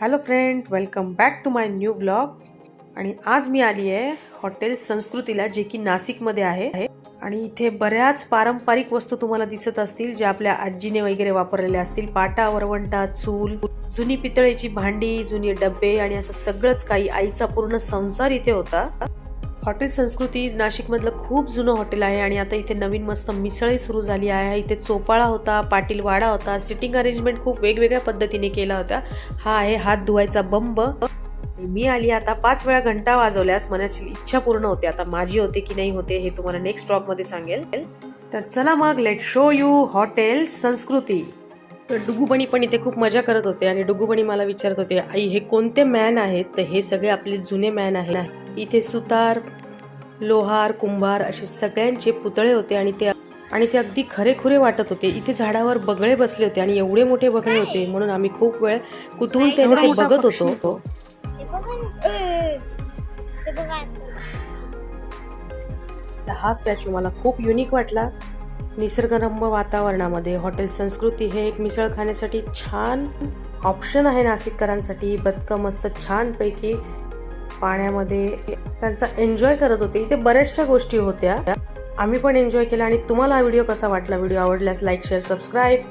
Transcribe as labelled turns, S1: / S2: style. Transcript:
S1: Hello friend, welcome back to my new blog. आणि आज मी आली आहे हॉटेल संस्कृतीला, जे की नाशिकमध्ये आहे। आणि इथे बऱ्याच पारंपरिक वस्तू तुम्हाला दिसत असतील, ज्या आपल्या आजीने वगैरे वापरलेल्या असतील। पाटा, वरवंटा, चूल, जुनी पितळेची भांडी, जुनी डबे आणि असं सगळंच काही आईचा पूर्ण संसार इथे होता। हॉटेल संस्कृती नाशिकमधलं खूप जुनं हॉटेल आहे आणि आता इथे नवीन मस्त मिसळी सुरू झाली आहे। इथे चोपाळा होता, पाटील वाडा होता, सिटिंग अरेंजमेंट खूप वेगवेगळ्या पद्धतीने केला होता। हा आहे हात धुवायचा बंब। मी आली आता 5 वेळा घंटा वाजवल्यास मनाची इच्छा पूर्ण होते। आता माझी होते की नाही होते हे तुम्हाला नेक्स्ट ब्लॉग मध्ये सांगेल। तर चला मग, लेट शो यू हॉटेल संस्कृती। तर डुगूबणी पण इथे खूप मजा करत होते आणि डुगूबणी मला विचारत होते, आई हे कोणते मॅन आहेत? तर हे सगळे आपले जुने मॅन आहेत। इथे सुतार, लोहार, कुंभार असे सगळ्यांचे पुतळे होते आणि ते अगदी खरेखुरे वाटत होते। इथे झाडावर बगळे बसले होते आणि एवढे मोठे बगळे होते म्हणून आम्ही खूप वेळ कुतूहलतेने ते बघत होतो। हा स्टॅच्यू मला खूप युनिक वाटला। निसर्गरम्य वातावरणामध्ये हॉटेल संस्कृती हे एक मिसळ खाण्यासाठी छान ऑप्शन आहे नाशिककरांसाठी। बदकं मस्त छान पैकी पाण्यामध्ये त्यांचा एन्जॉय करत होते। इथे बऱ्याचशा गोष्टी होत्या, आम्ही पण एन्जॉय केला। आणि तुम्हाला हा व्हिडिओ कसा वाटला? व्हिडिओ आवडल्यास लाईक, शेअर, सबस्क्राईब